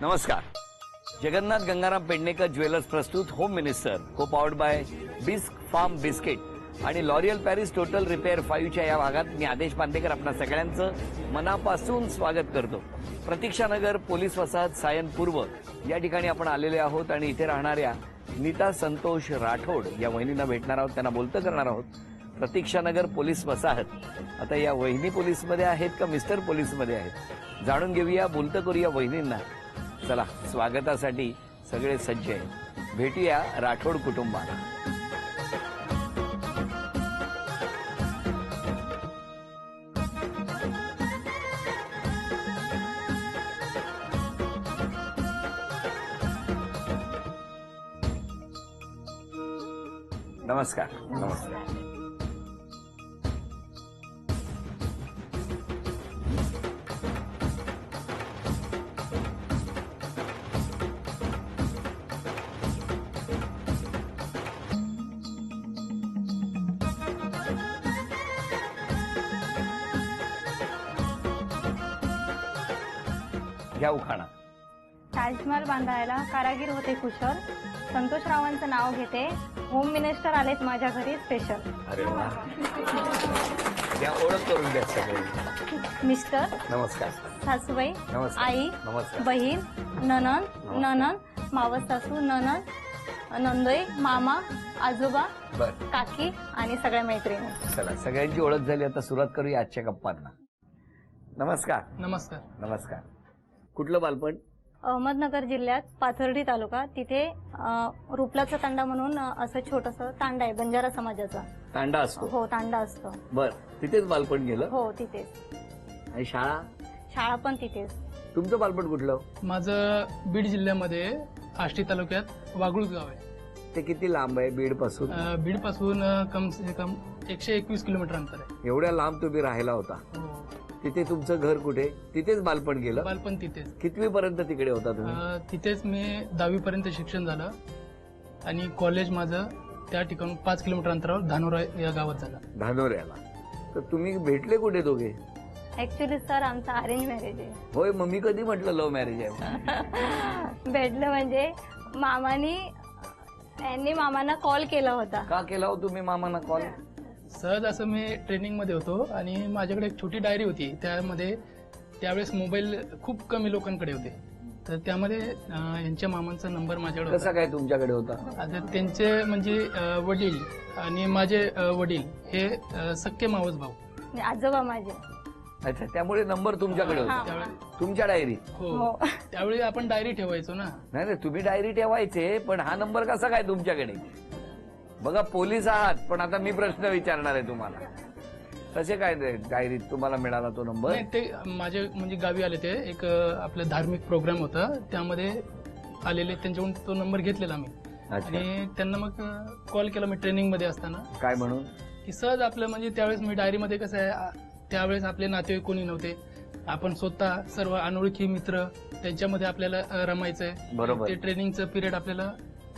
नमस्कार. जगन्नाथ गंगाराम पेडणेकर ज्वेलर्स प्रस्तुत home minister co powered by Bisk Farm biscuit आणि लॉरियल पॅरिस टोटल रिपेअर 5च्या या भागात मी आदेश बांदेकर आपल्या सगळ्यांचं मनापासून स्वागत करतो. प्रतीक्षानगर पोलीस वसाहत सायन पूर्व या ठिकाणी आपण आलेले आहोत आणि इथे राहणाऱ्या नीता संतोष राठोड या वहिनींना भेटणार आहोत, त्यांना बोलतं करणार आहोत. प्रतीक्षानगर पोलीस वसाहत. आता या वहिनी पोलीसमध्ये आहेत का मिस्टर पोलीसमध्ये आहेत जाणून घेऊया, बोलतं करूया वहिनींना. चला, स्वागतासाठी सगळे सज्ज आहे. भेटूया राठोड कुटुंबाला. नमस्कार. नमस्कार. घ्या उखाणा. ताजमहल बांधायला कारागीर होते कुशल. संतोषरावांचं नाव घेते. होम मिनिस्टर आलेत माझ्या घरी स्पेशल. अरे वा. त्या ओळख करून द्या सगळे. मिस्टर, नमस्कार. सासूबाई, नमस्कार. आई, नमस्कार. बहीण, ननंद, मावस सासू, ननंद, नंदोई, मामा, आजोबा, बर, काकी आणि सगळ्या मैत्रिणी. चला, सगळ्यांची ओळख झाली. आता सुरुवात करूया आजच्या गप्पांना. नमस्कार. नमस्कार. नमस्कार. कुठलं बालपण? अहमदनगर जिल्ह्यात पाथर्डी तालुका, तिथे रुपलाचा तांडा म्हणून असं छोटंसं तांडा आहे बंजारा समाजाचा. तांडा असतो? हो, तांडा असतो. बर, तिथेच बालपण गेलं? हो, तिथेच. आणि शाळा? शाळा पण तिथेच. तुमचं बालपण कुठलं? माझं बीड जिल्ह्यामध्ये आष्टी तालुक्यात वागळूज गाव आहे. ते किती लांब आहे बीड पासून? बीड पासून कम से कम 121 किलोमीटर अंतर आहे. एवढ्या लांब तुम्ही राहायला होता? हो. तिथे तुमचं घर कुठे? तिथेच बालपण गेलं? बालपण तिथेच. कितवी पर्यंत तिकडे होता तुम्ही? तिथेच मी 10वी पर्यंत शिक्षण झालं आणि कॉलेज माझं त्या ठिकाणी 5 किलोमीटर अंतरावर धानोरा या गावात झालं. धानोऱ्याला. तर तुम्ही भेटले कुठे दोघे? ऍक्च्युली सर आमचं अरेंज मॅरेज आहे. होय, मग मी कधी म्हटलं लव्ह मॅरेज आहे? भेटलं म्हणजे यांनी मामांना कॉल केला होता. का केला हो तुम्ही मामांना कॉल? सहज असं मी ट्रेनिंग मध्ये होतो आणि माझ्याकडे एक छोटी डायरी होती. त्यामध्ये त्यावेळेस मोबाईल खूप कमी लोकांकडे होते, तर त्यामध्ये यांच्या मामांचा नंबर माझ्याकडे कसा काय तुमच्याकडे होता? आता त्यांचे म्हणजे वडील आणि माझे वडील हे सख्खे मावस भाऊ. म्हणजे आजोबा माझे. अच्छा, त्यामुळे नंबर तुमच्याकडे होता त्यावेळी तुमच्या डायरीत? हो. त्यावेळी आपण डायरी ठेवायचो ना. नाही नाही, तुम्ही डायरी ठेवायचे, पण हा नंबर कसा काय तुमच्याकडे? बघा, पोलीस आहात, पण आता मी प्रश्न विचारणार आहे तुम्हाला. कसे काय डायरीत तुम्हाला मिळाला तो नंबर? नाही, ते माझे म्हणजे गावी आले, ते एक आपलं धार्मिक प्रोग्राम होता, त्यामध्ये आलेले, त्यांच्याकडून तो नंबर घेतलेला मी. आणि त्यांना मग कॉल केला मी ट्रेनिंग मध्ये असताना. काय म्हणून? की सहज आपलं म्हणजे त्यावेळेस मी डायरीमध्ये कसं आहे, त्यावेळेस आपले नातेवाईक कोणी नव्हते, आपण स्वतः सर्व अनोळखी मित्र त्यांच्यामध्ये आपल्याला रमायचंय. बरोबर. ते ट्रेनिंगचं पिरियड आपल्याला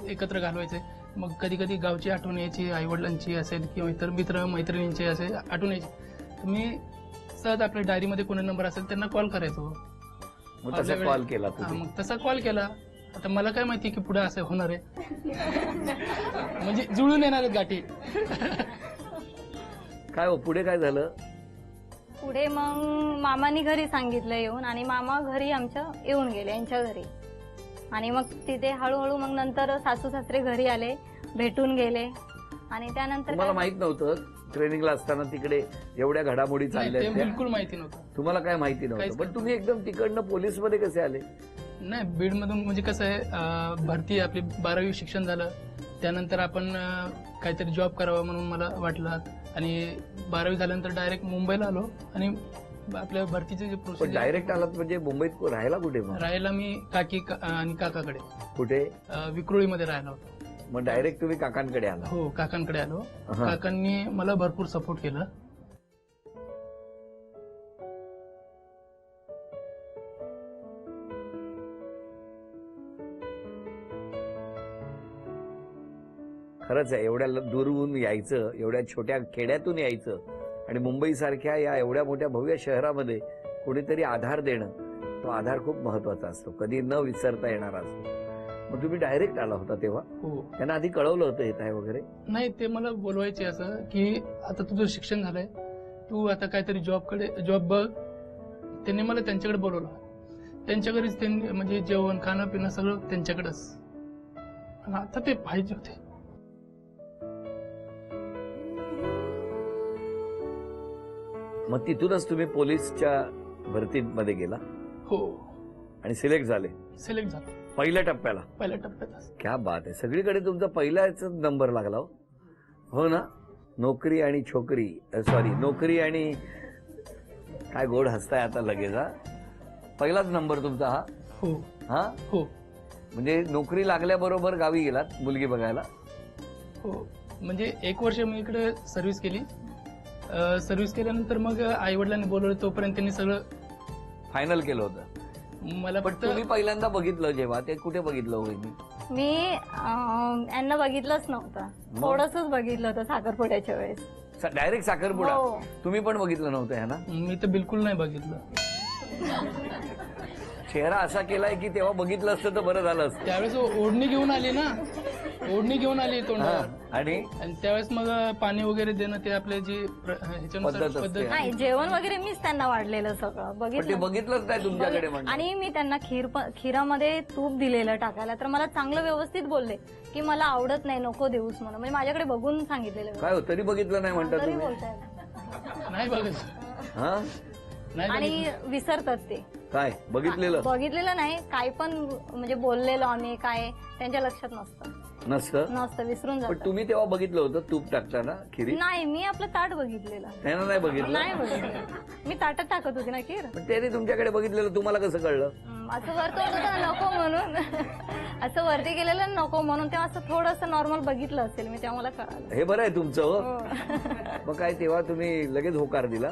एकत्र घालवायचंय. मग कधी कधी गावची आठवण यायची, आई वडिलांची असेल किंवा इतर मित्र मैत्रिणींची असेल आठवण यायची. तर मी सहज आपल्या डायरीमध्ये कोणी नंबर असेल त्यांना कॉल करायचो. मग तसा कॉल केला तुम्ही? मग तसा कॉल केला. आता मला काय माहिती की पुढे असं होणार आहे. म्हणजे जुळून येणार आहेत गाठी. काय हो, पुढे काय झालं? पुढे मग मामानी घरी सांगितलं येऊन, आणि मामा घरी आमच्या येऊन गेले यांच्या घरी. आणि मग तिथे हळूहळू मग नंतर सासू सासरे घरी आले, भेटून गेले. आणि त्यानंतर तुम्हाला माहित नव्हतं ट्रेनिंगला असताना तिकडे एवढ्या घडामोडी चालल्या ते होत्या? बिलकुल माहिती नव्हतं. तुम्हाला काय माहिती नव्हतं, पण तुम्ही एकदम तिकडनं पोलीस मध्ये कसे आले? नाही, बीड मधून म्हणजे कसं आहे, भरती आपली 12वी शिक्षण झालं, त्यानंतर आपण काहीतरी जॉब करावा म्हणून मला वाटलं. आणि 12वी झाल्यानंतर डायरेक्ट मुंबईला आलो आणि आपल्या भरतीचे जे प्रोसेस. डायरेक्ट आलात म्हणजे मुंबईत राहायला कुठे? राहायला मी काकी आणि काकाकडे. कुठे? विक्रोळीमध्ये राहायला होतो. मग डायरेक्ट तुम्ही काकांकडे आला? हो, काकांकडे आलो. काकांनी मला भरपूर सपोर्ट केला. खरंच आहे, एवढ्या दूरहून यायचं, एवढ्या छोट्या खेड्यातून यायचं आणि मुंबईसारख्या या एवढ्या मोठ्या भव्य शहरामध्ये कोणीतरी आधार देणं, तो आधार खूप महत्वाचा असतो, कधी न विसरता येणारा असतो. मग तुम्ही डायरेक्ट आला होता तेव्हा? हो. त्यांना आधी कळवलं होतं येत आहे वगैरे? नाही, ते मला बोलवायचे असं की आता तुझं शिक्षण झालंय, तू आता काहीतरी जॉब बघ. त्यांनी मला त्यांच्याकडे बोलवलं. त्यांच्या घरीच त्यांनी म्हणजे जेवण खाणं पिणं सगळं त्यांच्याकडेच. आणि आता ते पाहिजे होते. मग तिथूनच तुम्ही पोलीसच्या भरतीमध्ये गेला हो, आणि सिलेक्ट झाले सिलेक्ट झालं पहिल्या टप्प्याला? पहिल्या टप्प्यात. क्या बात आहे, सगळीकडे तुमचा पहिलाच नंबर लागला हो. हो ना? नोकरी आणि छोकरी, सॉरी, नोकरी आणि काय गोड हसताय आता लगेच. हा, पहिलाच नंबर तुमचा हा? हो. हा, हो. म्हणजे नोकरी लागल्याबरोबर गावी गेलात मुलगी बघायला? हो, म्हणजे 1 वर्ष मी इकडे सर्व्हिस केली. सर्व्हिस केल्यानंतर मग आई वडिलांनी बोलवलं, तोपर्यंत त्यांनी सगळं फायनल केलं होतं. मला पण फक्त तुम्ही पहिल्यांदा बघितलं जेव्हा, ते कुठे बघितलं होईल? मी यांना बघितलंच नव्हतं, थोडंसंच बघितलं होतं साखरपुड्याच्या वेळेस. डायरेक्ट साखरपुडा? हो. तुम्ही पण बघितलं नव्हतं ह्या ना? मी तर बिलकुल नाही बघितलं. चेहरा असा केलाय की तेव्हा बघितलं असतं तर बरं झालं असतं. त्यावेळेस ओढणी घेऊन आली ना, ओढणी घेऊन आली तोंडावर. आणि त्यावेळेस मग पाणी वगैरे देणं ते आपले जी ह्याच्यानुसार पद्धत असते. पद्धत. नाही, जेवण वगैरे मीच त्यांना वाढलेलं सगळं पण ते बघितलं. बघितलंच नाही तुमच्याकडे म्हणून. आणि मी त्यांना खीरामध्ये तूप दिलेलं टाकायला, तर मला चांगलं व्यवस्थित बोलले की मला आवडत नाही, नको देऊस म्हणून. म्हणजे माझ्याकडे बघून सांगितलेलं. काय हो, तरी बघितलं नाही म्हणता तरी तुम्ही? बोलताय. नाही बघत. हा, नाही आणि बघितलं. विसरतात ते. काय बघितलेलं बघितलेलं नाही, काय पण म्हणजे बोललेलो आम्ही काय त्यांच्या लक्षात नसतं? विसरून पण जातात. तुम्ही तेव्हा बघितलं होतं तूप टाकताना खिरीत? नाही, मी आपलं ताट बघितलेलं. त्यानं नाही बघितलं? नाही बघितलं, मी ताटात टाकत होती ना खीर. पण त्याने तुमच्याकडे बघितलेलं तुम्हाला कसं कळलं? असं वरती होतं ना, नको म्हणून. असं वरती गेलेलं नको म्हणून, तेव्हा असं थोडंसं नॉर्मल बघितलं असेल मी, तेव्हा मला कळालं. हे बरं आहे तुमचं हो. हो. मग काय तेव्हा तुम्ही लगेच होकार दिला?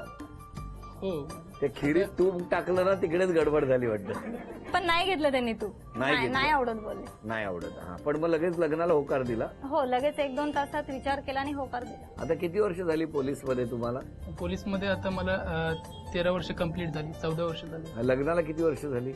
हो. त्या खिरीत तूप टाकलं ना, तिकडेच गडबड झाली वाटतं. पण नाही घेतलं त्यांनी तू. नाही घेतलं. नाही आवडत बोलले. नाही आवडत. हा, पण मग लगेच लग्नाला होकार दिला? हो, लगेच 1-2 तासात विचार केला आणि होकार दिला. आता किती वर्ष झाली पोलीस मध्ये तुम्हाला? पोलीसमध्ये आता मला 13 वर्ष कंप्लीट झाली, 14 वर्ष झाली. लग्नाला किती वर्ष झाली?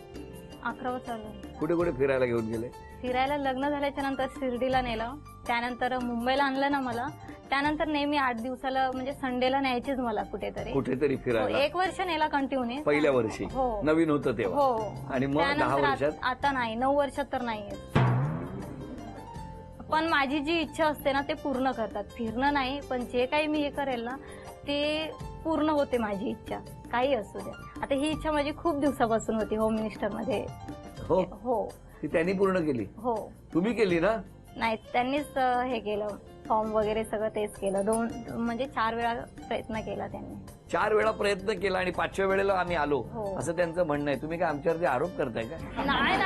11व चालू आहे. कुठे कुठे फिरायला घेऊन गेले? फिरायला लग्न झाल्याच्या नंतर शिर्डीला नेलं, त्यानंतर मुंबईला आणलं ना मला. त्यानंतर नेहमी 8 दिवसाला म्हणजे संडेला न्यायचीच मला कुठेतरी फिरायला? 1 वर्ष नेला कंटिन्यू. पहिल्या वर्षी? हो. नवीन होतं तेव्हा? हो. आणि मग 10 त्यानंतर वर्षात? आता नाही, 9 वर्षात तर नाहीये. पण माझी जी इच्छा असते ना, ते पूर्ण करतात. फिरणं नाही, पण जे काही मी हे करेल ना, ते पूर्ण होते माझी इच्छा, काही असू द्या. आता ही इच्छा माझी खूप दिवसापासून होती होम मिनिस्टर मध्ये. हो. हो. ती त्यांनी पूर्ण केली? हो. तुम्ही केली ना? नाही, त्यांनीच हे केलं, फॉर्म वगैरे सगळं तेच केलं. 4 वेळा प्रयत्न केला त्यांनी. 4 वेळा प्रयत्न केला आणि 5व्या वेळेला आम्ही आलो, हो. असं त्यांचं म्हणणं आहे. तुम्ही काय आमच्यावरती आरोप करताय का? नाही.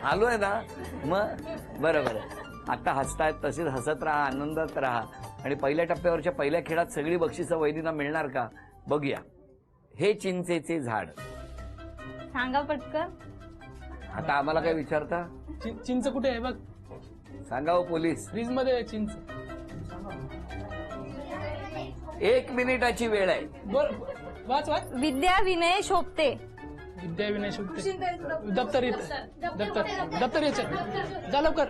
आलोय ना मग? बरं. आता हसतायत, तसेच हसत राहा, आनंदात राहा. आणि पहिल्या टप्प्यावरच्या पहिल्या खेळात सगळी बक्षिसं वहिनींना मिळणार का बघूया. हे चिंचेचे झाड. सांगा पटकन. आता आम्हाला काय विचारता? चिंच कुठे आहे बघ, सांगा हो पोलीस. फ्रीज मध्ये आहे चिंच. 1 मिनिटाची वेळ आहे. बोल, वाच. विद्या विनय शोभते. विद्या विनय शोधते. दप्तर याच्यात जा लवकर.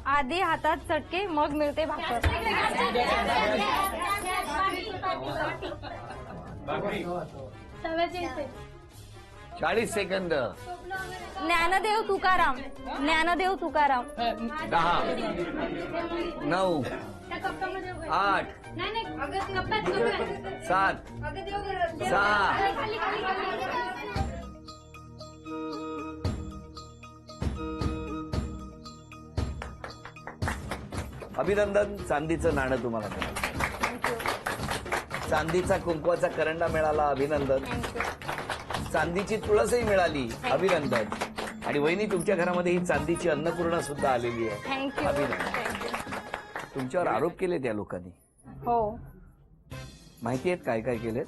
आधी हातात चटके, मग मिळते भाकर. 40 सेकंद. ज्ञानदेव तुकाराम. 10 9 8 7 6 अभिनंदन. चांदीचं नाणं तुम्हाला मिळालं. चांदीचा कुंकवाचा करंडा मिळाला. अभिनंदन. चांदीची तुळसही मिळाली. अभिनंदन. आणि वहिनी, तुमच्या घरामध्ये ही चांदीची अन्नपूर्णा सुद्धा आलेली आहे. थँक्यू. अभिनंदन. तुमच्यावर आरोप केले त्या लोकांनी? हो. माहिती आहेत काय काय केलेत?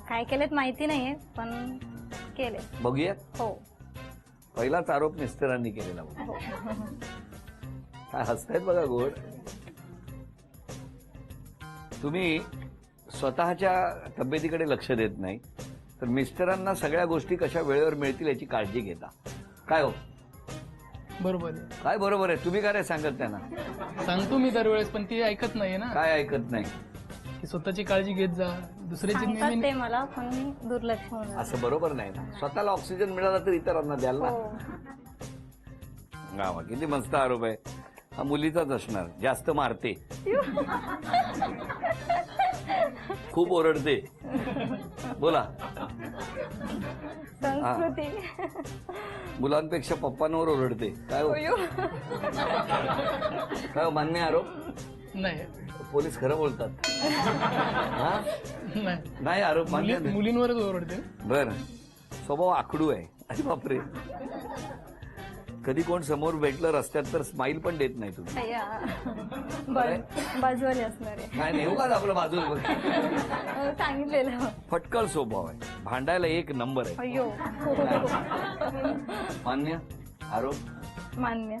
काय केलेत माहिती नाहीये, पण केले. बघूया. हो. पहिलाच आरोप मिस्टरांनी केलेला. हो. काय हसतायत बघा गोड. तुम्ही स्वतःच्या तब्येतीकडे लक्ष देत नाही तर मिस्टरांना सगळ्या गोष्टी कशा वेळेवर मिळतील याची काळजी घेता. काय हो, बरोबर आहे. काय बरोबर आहे? तुम्ही काय नाही सांगत त्यांना? सांगतो मी दरवेळेस, पण ती ऐकत नाहीये ना, काय ऐकत नाही? की स्वतःची काळजी घेत जा, दुसऱ्याची सांगतात नेहमी. ते मला, पण मी दुर्लक्ष होऊन जातं. असं बरोबर नाही ना. स्वतःला ऑक्सिजन मिळाला तर इतरांना द्याल ना. हो. गावा किती मस्त आरोप आहे. हा मुलीचाच असणार, जास्त मारते, खूप ओरडते. बोला. संस्कृती. मुलांपेक्षा पप्पांवर ओरडते. काय हो? अयो. काय हो, मान्य आहे आरोप? नाही पोलीस खरं बोलतात. हा? नाही, नाही आरोप मान्य नाही. मुलींवरच ओरडते. बर, स्वभाव आखडू आहे. अरे बापरे, कधी कोण समोर भेटलं रस्त्यात तर स्माईल पण देत नाही तुम्ही. अय्या. बाजूवाली असणार आहे. काय नाही उगाच आपलं बाजूला सांगितलेलं. फटकल स्वभाव आहे, भांडायला एक नंबर आहे. अय्यो. मान्य आरोप? मान्य.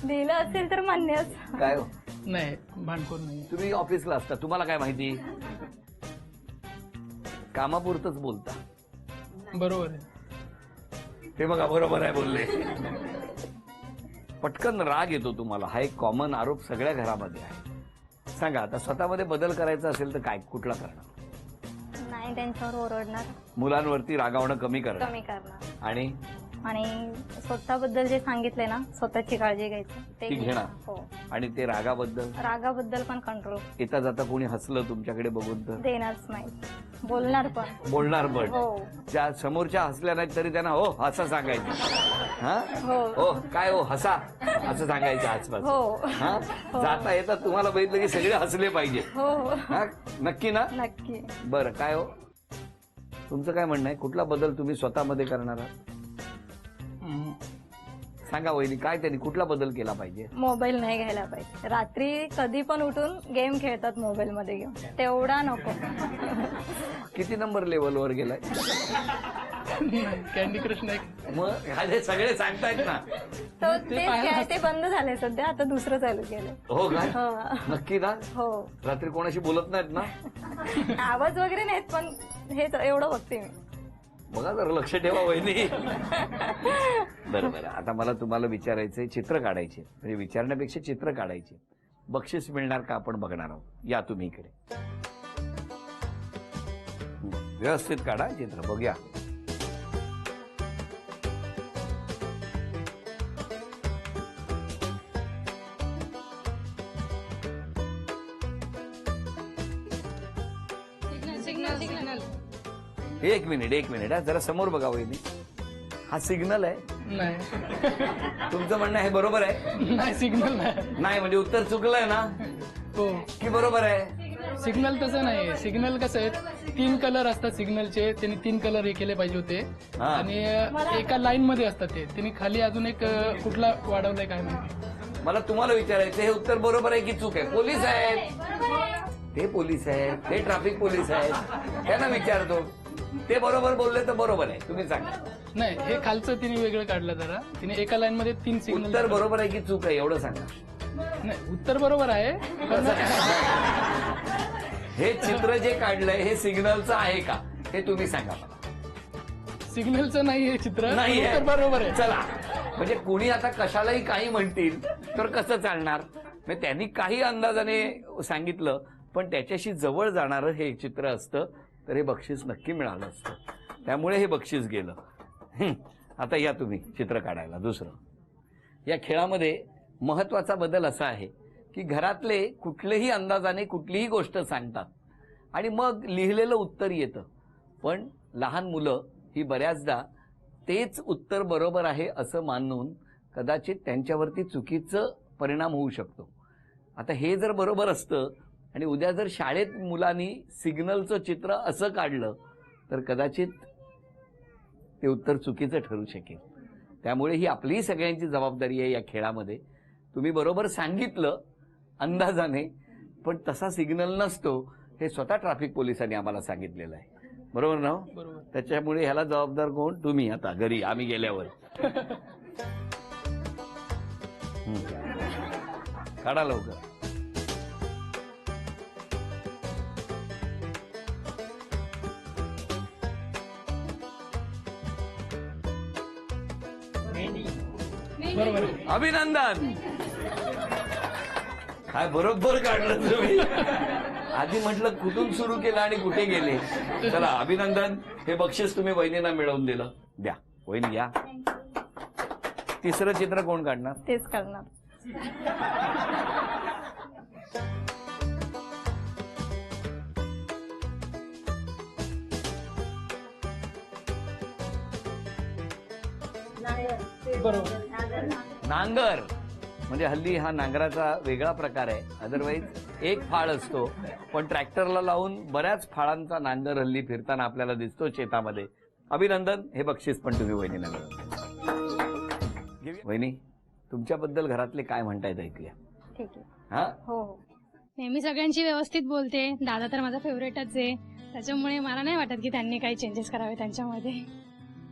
दिलं असेल तर मान्यच. काय हो, नाही, भांडखोर नाही. तुम्ही ऑफिसला असता, तुम्हाला काय माहिती? कामापुरतच बोलता. बरोबर आहे. ते बघा, बरोबर आहे बोलले. पटकन राग येतो तुम्हाला, हा एक कॉमन आरोप सगळ्या घरामध्ये आहे. सांगा आता, स्वतःमध्ये बदल करायचा असेल तर काय, कुठला करणार? नाही, त्यांच्यावर ओरडणार, मुलांवरती रागावणं कमी करणार कमी करणार. आणि आणि स्वतःबद्दल जे सांगितले ना, स्वतःची काळजी घ्यायची ती घेणार. हो. आणि ते रागाबद्दल रागाबद्दल पण कंट्रोल येता जाता कोणी हसलं तुमच्याकडे बघून तर देणारच नाही, बोलणार पण. बोलणार पण. हो. ज्या समोरच्या हसल्या नाहीत तरी त्यांना हो असं सांगायचं. हा, हो. हो काय हो हसा असं सांगायचं आसपास. हो. हा, जाता येता तुम्हाला बघितलं की सगळे हसले पाहिजे. हो. हा, नक्की ना? नक्की. बरं, काय हो तुमचं काय म्हणणं आहे? कुठला बदल तुम्ही स्वतःमध्ये करणार आहात? सांगा वहिनी, काय त्यांनी कुठला बदल केला पाहिजे? मोबाईल नाही घ्यायला पाहिजे. रात्री कधी पण उठून गेम खेळतात मोबाईल मध्ये घेऊन, तेवढा नको. किती नंबर लेवलवर गेलाय? कॅन्डी क्रश नाही. मग हे सगळे सांगतायत ना. तर ते बंद झाले सध्या, आता दुसरं चालू केलंय. हो काय? हा. नक्की ना? हो. रात्री कोणाशी बोलत नाहीत ना? आवाज वगैरे नाहीत, पण हेच एवढं बघते मी. बघा जरा लक्ष ठेवा वहिनी. बरं बरं, आता मला तुम्हाला विचारायचंय, चित्र काढायचे, म्हणजे विचारण्यापेक्षा चित्र काढायचे. बक्षीस मिळणार का आपण बघणार आहोत. या तुम्ही इकडे, व्यवस्थित काढा चित्र, बघूया. एक मिनिट हा, जरा समोर बघा वहिनी. हा सिग्नल आहे? नाही. तुमचं म्हणणं हे बरोबर आहे? नाही, सिग्नल नाही. नाही म्हणजे उत्तर चुकलंय ना हो, की बरोबर आहे? सिग्नल तसं नाही. सिग्नल कसं आहे, 3 कलर असतात सिग्नलचे, त्यांनी 3 कलर हे केले पाहिजे होते. हा. आणि एका लाईन मध्ये असतात ते, त्यांनी खाली अजून एक कुठला वाढवलाय काय माहिती. मला तुम्हाला विचारायचं, हे उत्तर बरोबर आहे की चूक आहे? पोलीस आहेत, ते पोलीस आहेत, ते ट्रॅफिक पोलीस आहेत, त्यांना विचारतो. ते बरोबर बोलले तर बरोबर आहे, तुम्ही सांगा. नाही, हे खालचं तिने वेगळं काढलं जरा. तिने एका लाईन मध्ये 3 सिग्नल. उत्तर बरोबर आहे की चूक आहे एवढं सांगा. नाही, उत्तर बरोबर आहे. पण हे चित्र जे काढलंय हे सिग्नलचं आहे का हे तुम्ही सांगा मला. सिग्नलचं नाही हे चित्र. नाही उत्तर बरोबर आहे. चला, म्हणजे कोणी आता कशालाही काही म्हणतील तर कसं चालणार? म्हणजे त्यांनी काही अंदाजाने सांगितलं, पण त्याच्याशी जवळ जाणारं हे चित्र असतं तर हे बक्षीस नक्की मिळालं असतं. त्यामुळे हे बक्षीस गेलं. आता या तुम्ही चित्र काढायला. दुसरं, या खेळामध्ये महत्वाचा बदल असा आहे की घरातले कुठलेही अंदाजाने कुठलीही गोष्ट सांगतात आणि मग लिहिलेलं उत्तर येतं, पण लहान मुलं ही बऱ्याचदा तेच उत्तर बरोबर आहे असं मानून कदाचित त्यांच्यावरती चुकीचं परिणाम होऊ शकतो. आता हे जर बरोबर असतं आणि उद्या जर शाळेत मुलांनी सिग्नलचं चित्र असं काढलं तर कदाचित ते उत्तर चुकीचं ठरू शकेल. त्यामुळे ही आपली सगळ्यांची जबाबदारी आहे या खेळामध्ये. तुम्ही बरोबर सांगितलं अंदाजाने, पण तसा सिग्नल नसतो हे स्वतः ट्रॅफिक पोलिसांनी आम्हाला सांगितलेलं आहे. बरोबर ना? बरोबर. त्याच्यामुळे ह्याला जबाबदार कोण? तुम्ही. आता घरी आम्ही गेल्यावर काढा लवकर. बरोबर आहे. अभिनंदन. काय बरोबर काढलं तुम्ही. आधी म्हटलं कुठून सुरू केलं आणि कुठे गेले. चला अभिनंदन. हे बक्षीस तुम्ही वहिनींना मिळवून दिलं. द्या वहिनी या. तिसरं चित्र कोण काढणार. तेच करणार. बरोबर. नांगर म्हणजे हल्ली हा नांगराचा वेगळा प्रकार आहे. अदरवाईज एक फाळ असतो, पण ट्रॅक्टरला लावून बऱ्याच फाळांचा नांगर हल्ली फिरताना आपल्याला दिसतो शेतामध्ये. अभिनंदन. हे बक्षीस पण तुम्ही वहिनीला मिळवलं. वहिनी तुमच्याबद्दल घरातले काय म्हणतायत ऐकूया. ठीक आहे. हा हो हो. नेहमी सगळ्यांची व्यवस्थित बोलते. दादा तर माझा फेवरेटच आहे, त्याच्यामुळे मला नाही वाटत की त्यांनी काही चेंजेस करावे त्यांच्यामध्ये.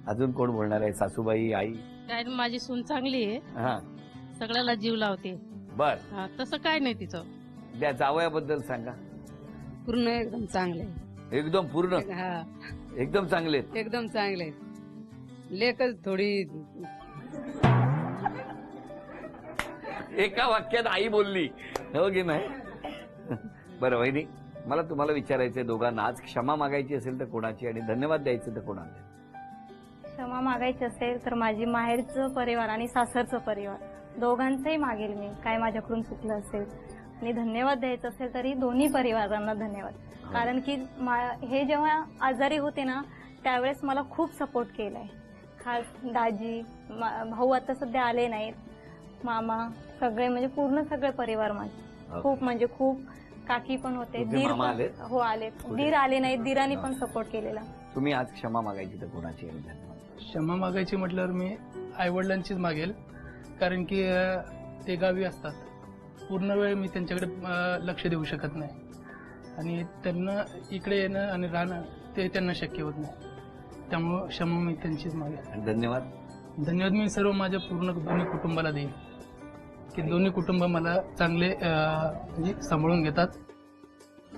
अजून कोण बोलणार आहे. सासूबाई आई. काय माझी सून चांगली आहे, हा सगळ्याला जीव लावते. बर. हा, तसं काय नाही तिचं. त्या जावयाबद्दल सांगा. पूर्ण एकदम चांगले. एकदम पूर्ण. हा एकदम चांगले. एकदम चांगले. लेकच थोडी एका वाक्यात आई बोलली हो की नाही. बरं वहिनी मला तुम्हाला विचारायचंय दोघांना, आज क्षमा मागायची असेल तर कोणाची आणि धन्यवाद द्यायचे तर कोणाला. क्षमा मागायची असेल तर माझी माहेरचं परिवार आणि सासरचं परिवार दोघांचंही मागेल मी, काय माझ्याकडून चुकलं असेल. आणि धन्यवाद द्यायचं असेल तरी दोन्ही परिवारांना धन्यवाद. कारण की हे जेव्हा आजारी होते ना त्यावेळेस मला खूप सपोर्ट केलाय. खास दाजी भाऊ आता सध्या आले नाहीत, मामा सगळे म्हणजे पूर्ण सगळे परिवार माझे खूप म्हणजे खूप. काकी पण होते, तुझे दीर मामा पण- आलेत? हो आले. दीर आले नाहीत, दीरांनी पण सपोर्ट केलेला. तुम्ही आज क्षमा मागायची तर कोणाची आणि धन्यवाद. क्षमा मागायची म्हटल्यावर मी आईवडिलांचीच मागेल, कारण की ते गावी असतात. पूर्ण वेळ मी त्यांच्याकडे लक्ष देऊ शकत नाही आणि त्यांना इकडे येणं आणि राहणं ते त्यांना शक्य होत नाही. त्यामुळं क्षमा मी त्यांचीच मागेल. आणि धन्यवाद. धन्यवाद मी सर्व माझ्या पूर्ण दोन्ही कुटुंबाला देईन की दोन्ही कुटुंब मला चांगले म्हणजे सांभाळून घेतात.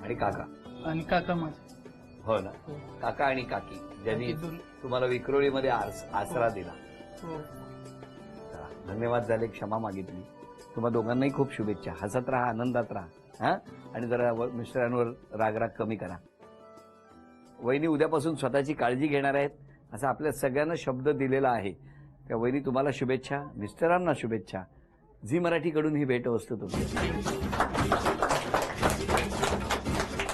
आणि काका. आणि काका माझे. हो ना. काका आणि काकी ज्यांनी तुम्हाला विक्रोळीमध्ये आसरा दिला. हो. चला, धन्यवाद झाले. क्षमा मागितली. तुम्हा दोघांनाही खूप शुभेच्छा. हसत राहा, आनंदात राहा. हा आणि जरा मिस्टरांवर रागराग कमी करा. वहिनी उद्यापासून स्वतःची काळजी घेणार आहेत असा आपल्या सगळ्यांना शब्द दिलेला आहे. त्या वहिनी तुम्हाला शुभेच्छा, मिस्टरांना शुभेच्छा. झी मराठीकडून ही भेट असतो तुमची.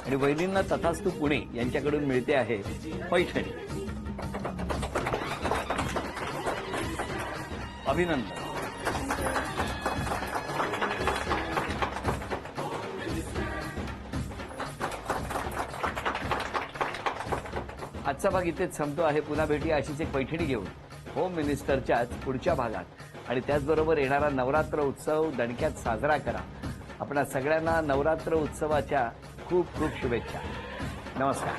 आणि वहिनींना तथास्तु पुणे यांच्याकडून मिळते आहे पैठणी. अभिनंदन. आजचा भाग इथेच संपतो आहे. पुन्हा भेटूया अशीच एक पैठणी घेऊन होम मिनिस्टरच्याच पुढच्या भागात. आणि त्याचबरोबर येणारा नवरात्र उत्सव दणक्यात साजरा करा. आपणा सगळ्यांना नवरात्र उत्सवाच्या खूप खूप शुभेच्छा. नमस्कार.